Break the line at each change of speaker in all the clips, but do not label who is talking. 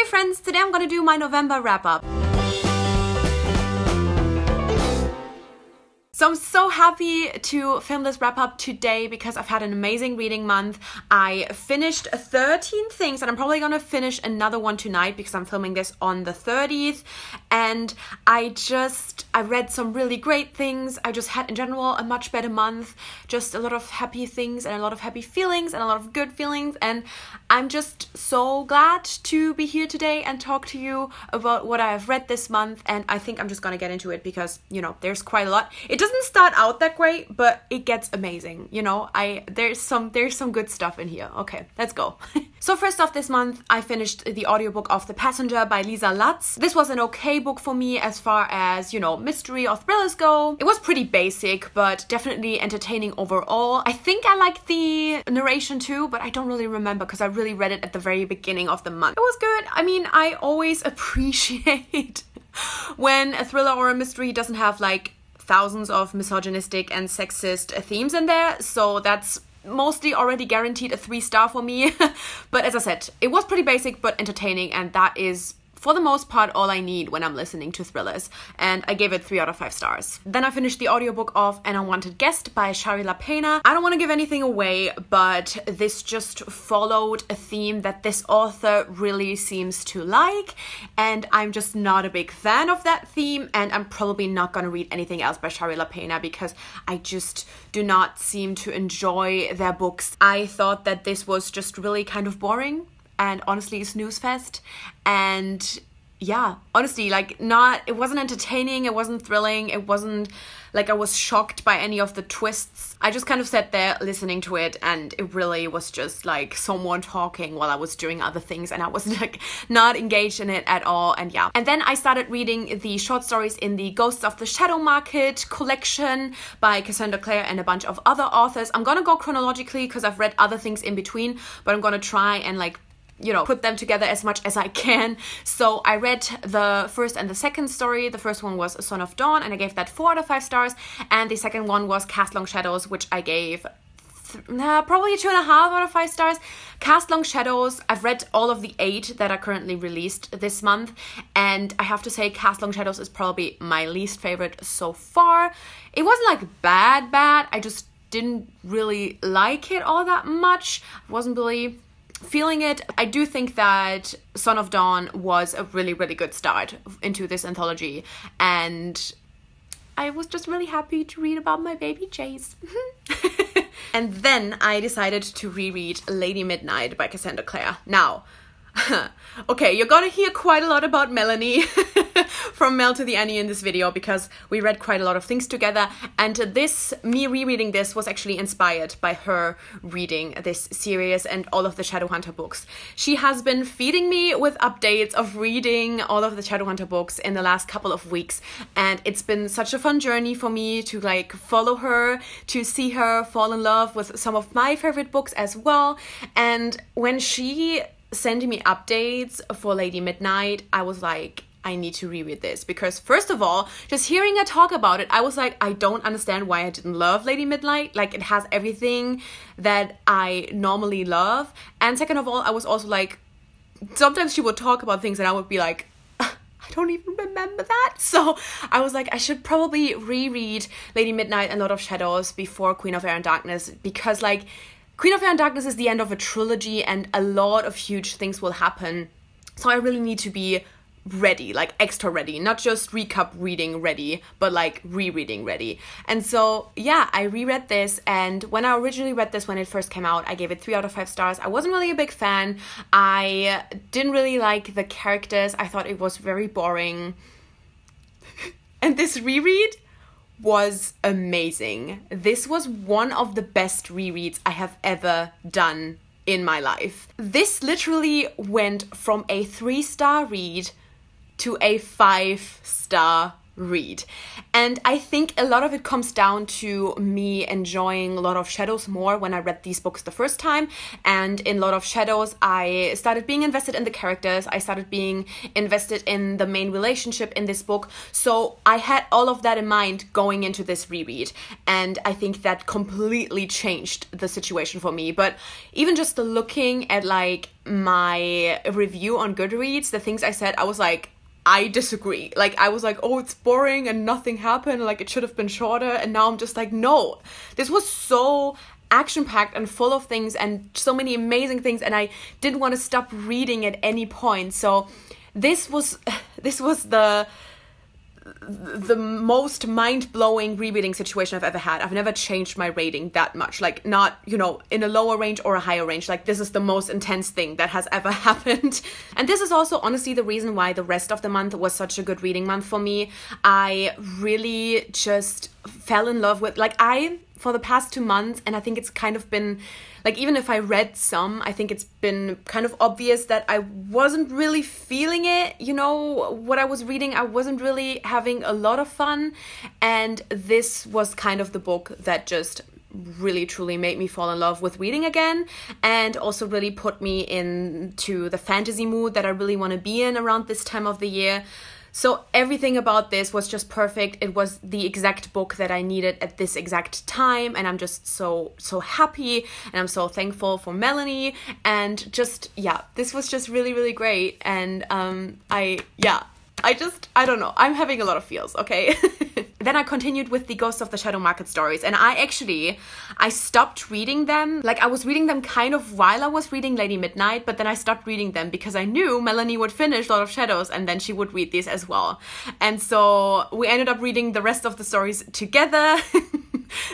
friends, today I'm gonna do my November wrap-up. So I'm so happy to film this wrap-up today because I've had an amazing reading month. I finished 13 things and I'm probably gonna finish another one tonight because I'm filming this on the 30th. And I read some really great things. I just had in general a much better month. Just a lot of happy things and a lot of happy feelings and a lot of good feelings. And I'm just so glad to be here today and talk to you about what I have read this month. And I think I'm just gonna get into it because, you know, there's quite a lot. It doesn't start out that great, but it gets amazing. You know, there's some good stuff in here. Okay, let's go. So first off, this month I finished the audiobook of The Passenger by Lisa Lutz. This was an okay book for me as far as, you know, mystery or thrillers go. It was pretty basic, but definitely entertaining overall. I think I liked the narration too, but I don't really remember because I really read it at the very beginning of the month. It was good. I mean, I always appreciate when a thriller or a mystery doesn't have like thousands of misogynistic and sexist themes in there, so that's mostly already guaranteed a 3-star for me. But as I said, it was pretty basic but entertaining, and that is for the most part all I need when I'm listening to thrillers, and I gave it 3 out of 5 stars. Then I finished the audiobook of An Unwanted Guest by Shari LaPena. I don't want to give anything away, but this just followed a theme that this author really seems to like, and I'm just not a big fan of that theme, and I'm probably not going to read anything else by Shari LaPena because I just do not seem to enjoy their books. I thought that this was just really kind of boring and honestly a snooze fest, and yeah, honestly, like, it wasn't entertaining, it wasn't thrilling, it wasn't like I was shocked by any of the twists. I just kind of sat there listening to it, and it really was just like someone talking while I was doing other things, and I was like not engaged in it at all. And yeah, and then I started reading the short stories in the Ghosts of the Shadow Market collection by Cassandra Clare and a bunch of other authors. I'm gonna go chronologically because I've read other things in between, but I'm gonna try and, like, you know, put them together as much as I can. So I read the first and the second story. The first one was Son of Dawn, and I gave that 4 out of 5 stars. And the second one was Cast Long Shadows, which I gave probably 2.5 out of 5 stars. Cast Long Shadows, I've read all of the 8 that are currently released this month, and I have to say Cast Long Shadows is probably my least favorite so far. It wasn't like bad, I just didn't really like it all that much. I wasn't really feeling it. I do think that Son of Dawn was a really, really good start into this anthology, and I was just really happy to read about my baby Jace. And then I decided to reread Lady Midnight by Cassandra Clare. Now, okay, you're gonna hear quite a lot about Melanie from Mel to the Annie in this video because we read quite a lot of things together, and me rereading this was actually inspired by her reading this series and all of the Shadowhunter books. She has been feeding me with updates of reading all of the Shadowhunter books in the last couple of weeks, and it's been such a fun journey for me to like follow her, to see her fall in love with some of my favorite books as well. And when she sending me updates for Lady Midnight, I was like, I need to reread this because first of all, just hearing her talk about it, I was like, I don't understand why I didn't love Lady Midnight. Like, it has everything that I normally love. And second of all, I was also like, sometimes she would talk about things and I would be like, I don't even remember that. So I was like, I should probably reread Lady Midnight and Lord of Shadows before Queen of Air and Darkness, because like Queen of Air and Darkness is the end of a trilogy and a lot of huge things will happen. So I really need to be ready, like extra ready, not just recap reading ready, but like rereading ready. And so yeah, I reread this, and when I originally read this when it first came out, I gave it 3 out of 5 stars. I wasn't really a big fan. I didn't really like the characters. I thought it was very boring. And this reread was amazing. This was one of the best rereads I have ever done in my life. This literally went from a 3-star read to a 5-star read. And I think a lot of it comes down to me enjoying Lord of Shadows more when I read these books the first time. And in Lord of Shadows, I started being invested in the characters. I started being invested in the main relationship in this book. So I had all of that in mind going into this reread. And I think that completely changed the situation for me. But even just looking at like my review on Goodreads, the things I said, I was like, I disagree. Like, I was like, oh, it's boring and nothing happened. Like, it should have been shorter. And now I'm just like, no, this was so action-packed and full of things and so many amazing things. And I didn't want to stop reading at any point. So this was the most mind-blowing rereading situation I've ever had. I've never changed my rating that much. Like, not, you know, in a lower range or a higher range. Like, this is the most intense thing that has ever happened. And this is also honestly the reason why the rest of the month was such a good reading month for me. I really just fell in love with, like, for the past 2 months, and I think it's kind of been, like, even if I read some, I think it's been kind of obvious that I wasn't really feeling it, you know, what I was reading. I wasn't really having a lot of fun, and this was kind of the book that just really truly made me fall in love with reading again, and also really put me into the fantasy mood that I really want to be in around this time of the year. So everything about this was just perfect. It was the exact book that I needed at this exact time. And I'm just so happy. And I'm so thankful for Melanie. And just, yeah, this was just really, really great. And I don't know. I'm having a lot of feels, okay? Then I continued with the Ghost of the Shadow Market stories. And I stopped reading them. Like, I was reading them kind of while I was reading Lady Midnight, but then I stopped reading them because I knew Melanie would finish Lord of Shadows and then she would read these as well. And so we ended up reading the rest of the stories together.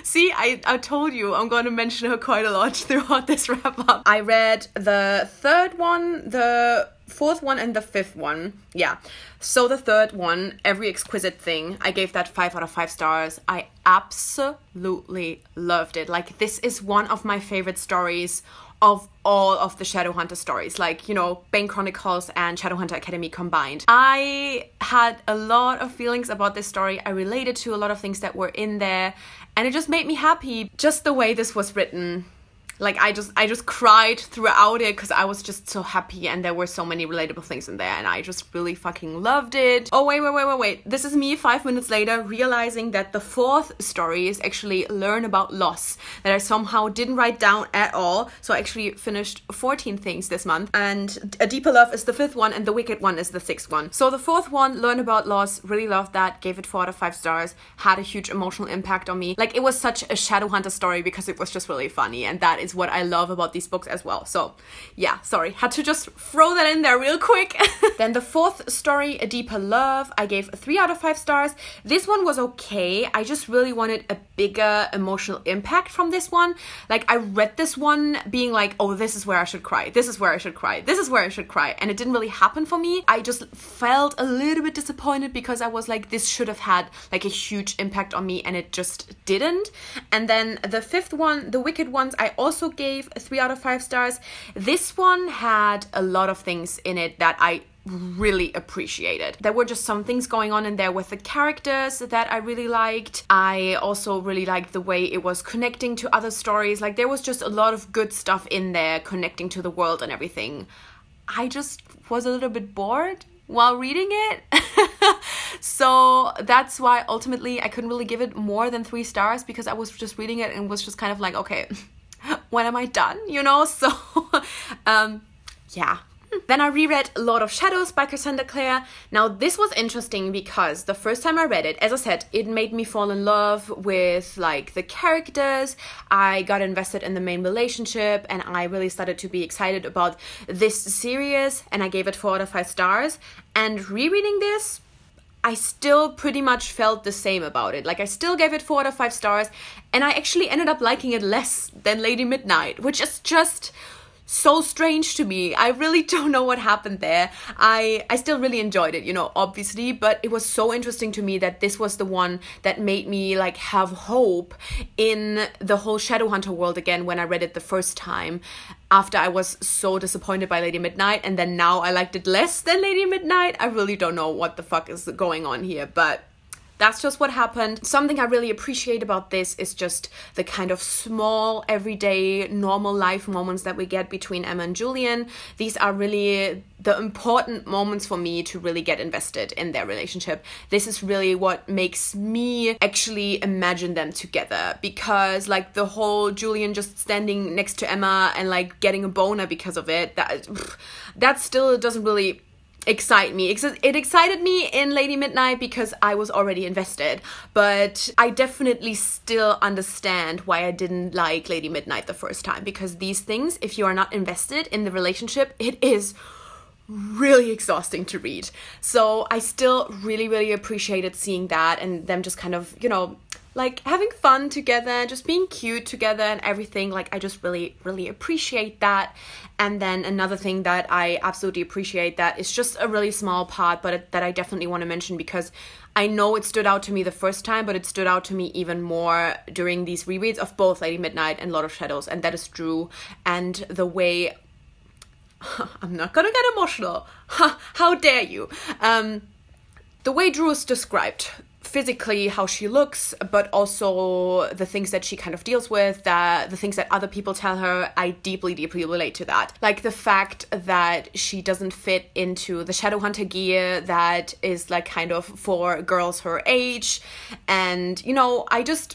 See, I told you I'm going to mention her quite a lot throughout this wrap-up. I read the third one, the fourth one, and the fifth one. Yeah. So the third one, Every Exquisite Thing, I gave that 5 out of 5 stars. I absolutely loved it. Like, this is one of my favorite stories of all of the Shadowhunter stories, like, you know, Bane Chronicles and Shadowhunter Academy combined. I had a lot of feelings about this story. I related to a lot of things that were in there, and it just made me happy. Just the way this was written. Like, I just cried throughout it because I was just so happy, and there were so many relatable things in there, and I just really fucking loved it. Oh, wait. This is me 5 minutes later realizing that the fourth story is actually Learn About Loss, that I somehow didn't write down at all. So I actually finished 14 things this month, and A Deeper Love is the fifth one, and The Wicked One is the sixth one. So the fourth one, Learn About Loss, really loved that, gave it 4 out of 5 stars, had a huge emotional impact on me. Like, it was such a Shadowhunter story because it was just really funny, and that is what I love about these books as well. So yeah, sorry, had to just throw that in there real quick. Then the fourth story, A Deeper Love, I gave 3 out of 5 stars. This one was okay. I just really wanted a bigger emotional impact from this one. Like, I read this one being like, oh, this is where I should cry. This is where I should cry. This is where I should cry. And it didn't really happen for me. I just felt a little bit disappointed because I was like, this should have had like a huge impact on me, and it just didn't. And then the fifth one, The Wicked Ones, I also gave 3 out of 5 stars. This one had a lot of things in it that I really appreciated. There were just some things going on in there with the characters that I really liked. I also really liked the way it was connecting to other stories. Like, there was just a lot of good stuff in there connecting to the world and everything. I just was a little bit bored while reading it. So that's why ultimately I couldn't really give it more than 3 stars, because I was just reading it and was just kind of like, okay, when am I done? You know? So yeah. Then I reread Lord of Shadows by Cassandra Clare. Now, this was interesting because the first time I read it, as I said, it made me fall in love with like the characters. I got invested in the main relationship, and I really started to be excited about this series, and I gave it 4 out of 5 stars. And rereading this, I still pretty much felt the same about it. Like, I still gave it 4 out of 5 stars, and I actually ended up liking it less than Lady Midnight, which is just so strange to me. I really don't know what happened there. I still really enjoyed it, you know, obviously, but it was so interesting to me that this was the one that made me like have hope in the whole Shadowhunter world again when I read it the first time, after I was so disappointed by Lady Midnight, and then now I liked it less than Lady Midnight. I really don't know what the fuck is going on here, but that's just what happened. Something I really appreciate about this is just the kind of small, everyday, normal life moments that we get between Emma and Julian. These are really the important moments for me to really get invested in their relationship. This is really what makes me actually imagine them together, because like the whole Julian just standing next to Emma and like getting a boner because of it, that still doesn't really excite me. It excited me in Lady Midnight because I was already invested, but I definitely still understand why I didn't like Lady Midnight the first time, because these things, if you are not invested in the relationship, it is really exhausting to read. So I still really appreciated seeing that and them just kind of, you know, like having fun together, just being cute together and everything. Like I just really appreciate that. And then another thing that I absolutely appreciate that is just a really small part, but that I definitely want to mention, because I know it stood out to me the first time, but it stood out to me even more during these rereads of both Lady Midnight and Lord of Shadows, and that is Drew. And the way I'm not gonna get emotional. How dare you? The way Drew is described, physically, how she looks, but also the things that she kind of deals with, the things that other people tell her, I deeply relate to that. Like the fact that she doesn't fit into the Shadowhunter gear that is like kind of for girls her age. And, you know,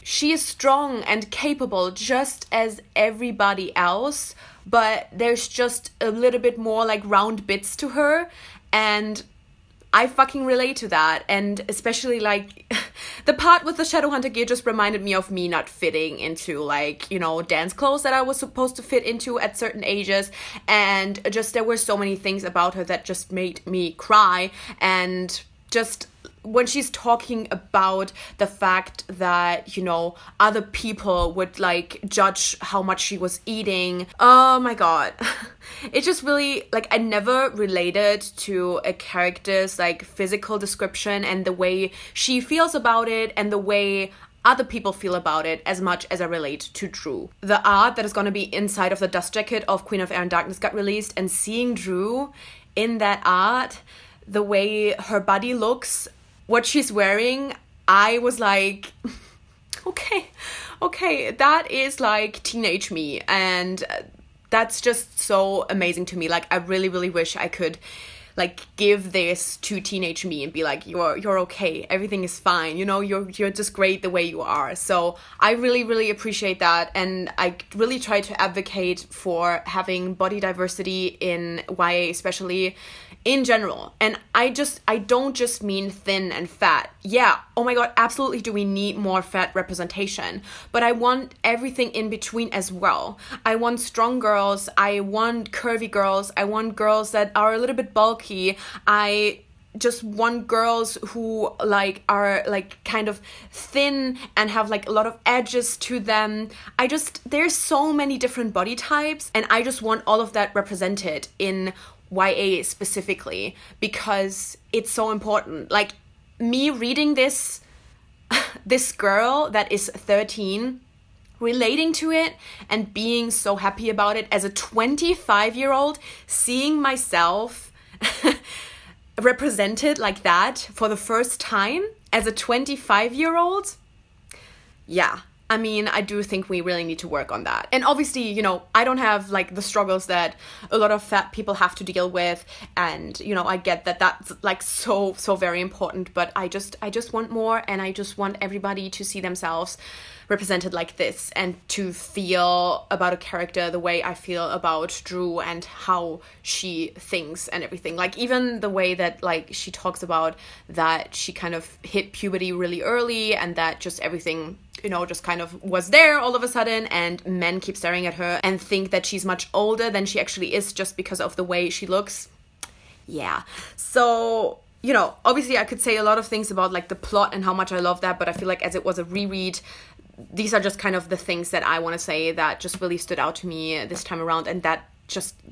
she is strong and capable just as everybody else, but there's just a little bit more like round bits to her, and I fucking relate to that. And especially like the part with the Shadowhunter gear just reminded me of me not fitting into like, you know, dance clothes that I was supposed to fit into at certain ages. And just there were so many things about her that just made me cry. And just when she's talking about the fact that, you know, other people would like judge how much she was eating. Oh my god. It just really, like, I never related to a character's like physical description and the way she feels about it and the way other people feel about it as much as I relate to Drew. The art that is going to be inside of the dust jacket of Queen of Air and Darkness got released, and seeing Drew in that art, the way her body looks, what she's wearing, I was like, okay, that is like teenage me. And that's just so amazing to me. Like, I really wish I could like give this to teenage me and be like, you're okay, everything is fine, you know, you're just great the way you are. So I really appreciate that, and I really try to advocate for having body diversity in YA, especially in general. And I don't just mean thin and fat. Yeah, oh my god, absolutely do we need more fat representation, but I want everything in between as well. I want strong girls, I want curvy girls, I want girls that are a little bit bulky, I just want girls who like are like kind of thin and have like a lot of edges to them. There's so many different body types, and I just want all of that represented in YA specifically, because it's so important. Like, me reading this girl that is 13, relating to it and being so happy about it as a 25-year-old, seeing myself represented like that for the first time as a 25-year-old, yeah. I mean, I do think we really need to work on that. And obviously, you know, I don't have like the struggles that a lot of fat people have to deal with. And, you know, I get that that's like so very important. But I just want more, and I just want everybody to see themselves represented like this and to feel about a character the way I feel about Drew and how she thinks and everything. Like, even the way that like she talks about that she kind of hit puberty really early, and that just everything, you know, just kind of was there all of a sudden, and men keep staring at her and think that she's much older than she actually is just because of the way she looks. Yeah. So, you know, obviously I could say a lot of things about like the plot and how much I love that, but I feel like as it was a reread, these are just kind of the things that I want to say that just really stood out to me this time around, and that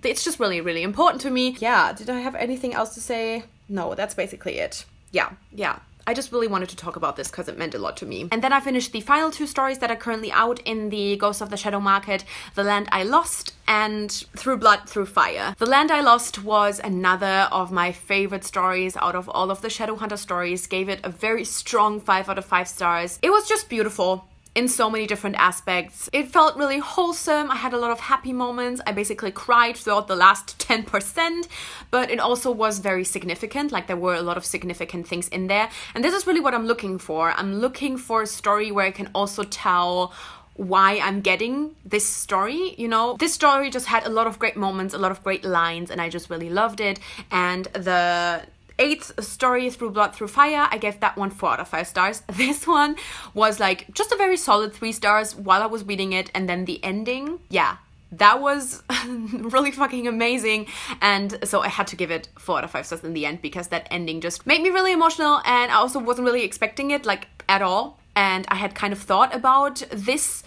it's just really important to me. Yeah, did I have anything else to say? No, that's basically it. Yeah. I just really wanted to talk about this because it meant a lot to me. And then I finished the final 2 stories that are currently out in the Ghost of the Shadow Market, The Land I Lost and Through Blood, Through Fire. The Land I Lost was another of my favorite stories out of all of the Shadowhunter stories. Gave it a very strong 5 out of 5 stars. It was just beautiful in so many different aspects. It felt really wholesome. I had a lot of happy moments. I basically cried throughout the last 10%, but it also was very significant. Like, there were a lot of significant things in there. And this is really what I'm looking for. I'm looking for a story where I can also tell why I'm getting this story, you know? This story just had a lot of great moments, a lot of great lines, and I just really loved it. And the 8th story, Through Blood, Through Fire, I gave that one 4 out of 5 stars. This one was like just a very solid 3 stars while I was reading it. And then the ending, yeah, that was really fucking amazing. And so I had to give it 4 out of 5 stars in the end, because that ending just made me really emotional. And I also wasn't really expecting it, like, at all. And I had kind of thought about this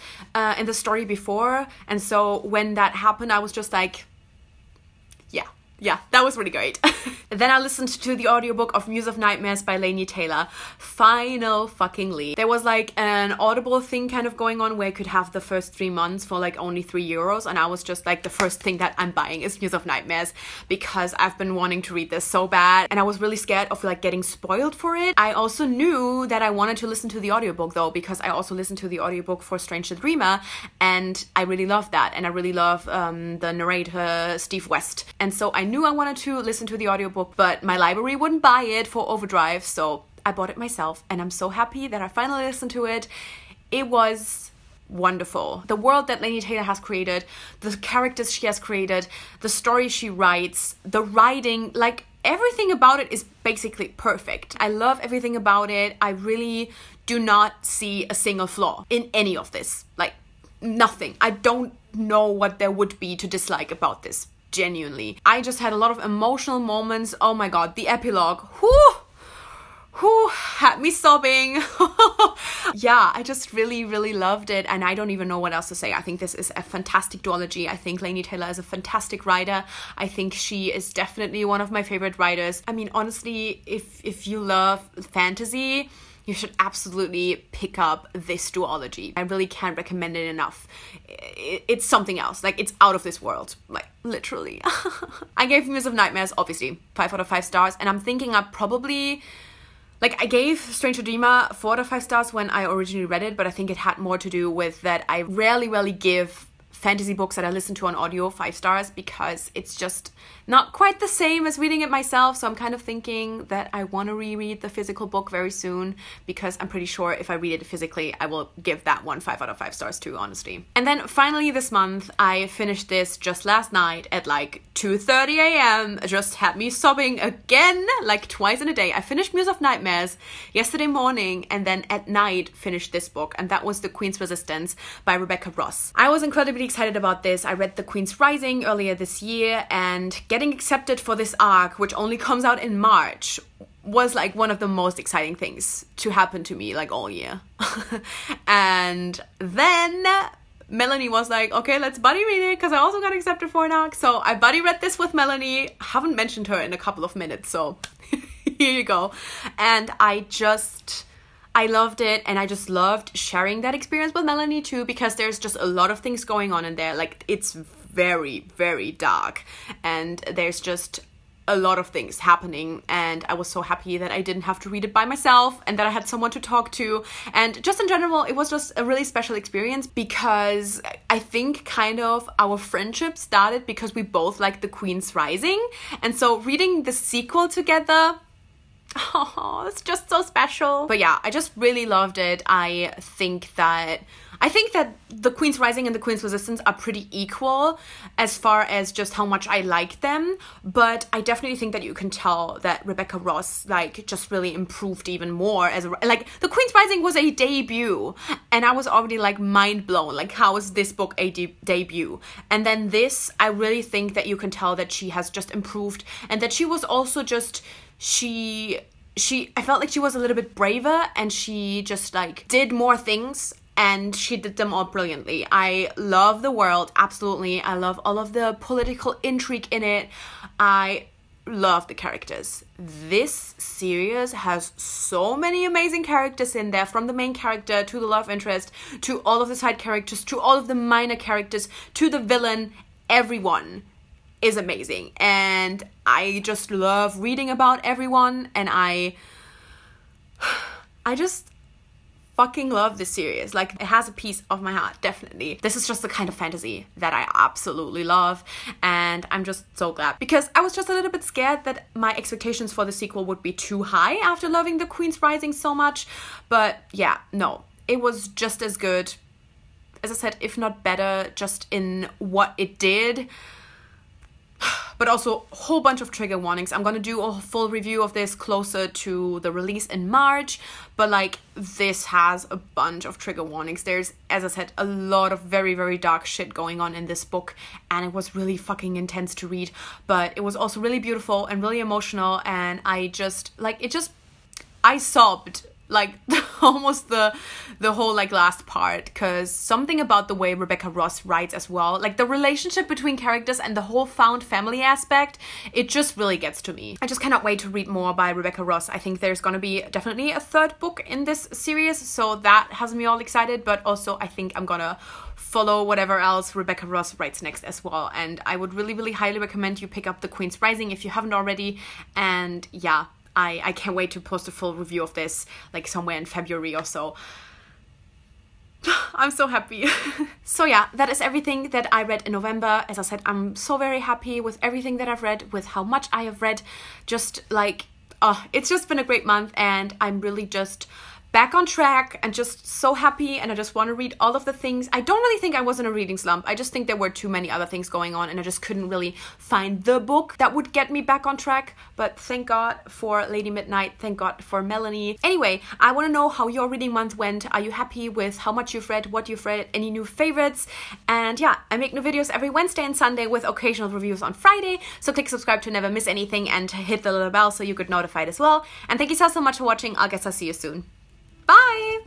in the story before. And so when that happened, I was just like, yeah, that was really great. Then I listened to the audiobook of Muse of Nightmares by Laini Taylor. Finally. There was like an Audible thing kind of going on where I could have the first 3 months for like only €3. And I was just like, the first thing that I'm buying is Muse of Nightmares, because I've been wanting to read this so bad. And I was really scared of like getting spoiled for it. I also knew that I wanted to listen to the audiobook though, because I also listened to the audiobook for Strange the Dreamer. And I really love that. And I really love the narrator, Steve West. And so I knew I wanted to listen to the audiobook, but my library wouldn't buy it for Overdrive, so I bought it myself, and I'm so happy that I finally listened to it. It was wonderful. The world that Laini Taylor has created, the characters she has created, the story she writes, the writing, like everything about it is basically perfect. I love everything about it. I really do not see a single flaw in any of this. Like, nothing. I don't know what there would be to dislike about this. Genuinely. I just had a lot of emotional moments. Oh my god, the epilogue. Who had me sobbing. Yeah, I just really loved it, and I don't even know what else to say. I think this is a fantastic duology. I think Laini Taylor is a fantastic writer. I think she is definitely one of my favorite writers. I mean, honestly, if you love fantasy, you should absolutely pick up this duology. I really can't recommend it enough. It's something else. Like, it's out of this world. Like, literally. I gave Muse of Nightmares, obviously, 5 out of 5 stars. And I'm thinking I probably... Like, I gave Strange the Dreamer 4 out of 5 stars when I originally read it. But I think it had more to do with that I rarely give fantasy books that I listen to on audio 5 stars, because it's just not quite the same as reading it myself. So I'm kind of thinking that I want to reread the physical book very soon, because I'm pretty sure if I read it physically, I will give that one 5 out of 5 stars too, honestly. And then finally this month, I finished this just last night at like 2:30 a.m. Just had me sobbing again, like twice in a day. I finished Muse of Nightmares yesterday morning, and then at night finished this book, and that was The Queen's Resistance by Rebecca Ross. I was incredibly excited about this. I read The Queen's Rising earlier this year, and getting accepted for this arc, which only comes out in March, was like one of the most exciting things to happen to me like all year. And then Melanie was like, okay, let's buddy read it, because I also got accepted for an arc. So I buddy read this with Melanie. I haven't mentioned her in a couple of minutes, so here you go. And I loved it, and I just loved sharing that experience with Melanie too, because there's just a lot of things going on in there. Like, it's very dark, and there's just a lot of things happening, and I was so happy that I didn't have to read it by myself, and that I had someone to talk to. And just in general, it was just a really special experience, because I think kind of our friendship started because we both liked The Queen's Rising, and so reading the sequel together, oh, it's just so special. But yeah, I just really loved it. I think that The Queen's Rising and The Queen's Resistance are pretty equal as far as just how much I like them, but I definitely think that you can tell that Rebecca Ross like just really improved even more as like The Queen's Rising was a debut, and I was already like mind blown, like how is this book a debut? And then this, I really think that you can tell that she has just improved, and that she was also just I felt like she was a little bit braver, and she just like did more things, and she did them all brilliantly. I love the world, absolutely. I love all of the political intrigue in it. I love the characters. This series has so many amazing characters in there, from the main character to the love interest to all of the side characters to all of the minor characters to the villain. Everyone is amazing, and I just love reading about everyone, and I just fucking love this series. Like, it has a piece of my heart, definitely. This is just the kind of fantasy that I absolutely love, and I'm just so glad, because I was just a little bit scared that my expectations for the sequel would be too high after loving The Queen's Rising so much. But yeah, no, it was just as good, as I said, if not better, just in what it did. But also a whole bunch of trigger warnings. I'm gonna do a full review of this closer to the release in March, but like, this has a bunch of trigger warnings. There's, as I said, a lot of very, very dark shit going on in this book, and it was really fucking intense to read, but it was also really beautiful and really emotional, and I just, like, I sobbed like almost the whole like last part, because something about the way Rebecca Ross writes as well, like the relationship between characters and the whole found family aspect, it just really gets to me. I just cannot wait to read more by Rebecca Ross. I think there's gonna be definitely a third book in this series, so that has me all excited, but also I think I'm gonna follow whatever else Rebecca Ross writes next as well, and I would really, really highly recommend you pick up The Queen's Rising if you haven't already. And yeah, I can't wait to post a full review of this like somewhere in February or so. I'm so happy. So yeah, that is everything that I read in November. As I said, I'm so very happy with everything that I've read, with how much I have read. Just like, it's just been a great month, and I'm really just back on track and just so happy, and I just want to read all of the things. I don't really think I was in a reading slump. I just think there were too many other things going on, and I just couldn't really find the book that would get me back on track. But thank God for Lady Midnight. Thank God for Melanie. Anyway, I want to know how your reading month went. Are you happy with how much you've read, what you've read, any new favorites? And yeah, I make new videos every Wednesday and Sunday with occasional reviews on Friday. So click subscribe to never miss anything, and hit the little bell so you get notified as well. And thank you so much for watching. I guess I'll see you soon. Bye!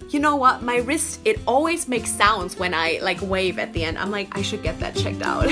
You know what? My wrist, it always makes sounds when I like wave at the end. I'm like, I should get that checked out.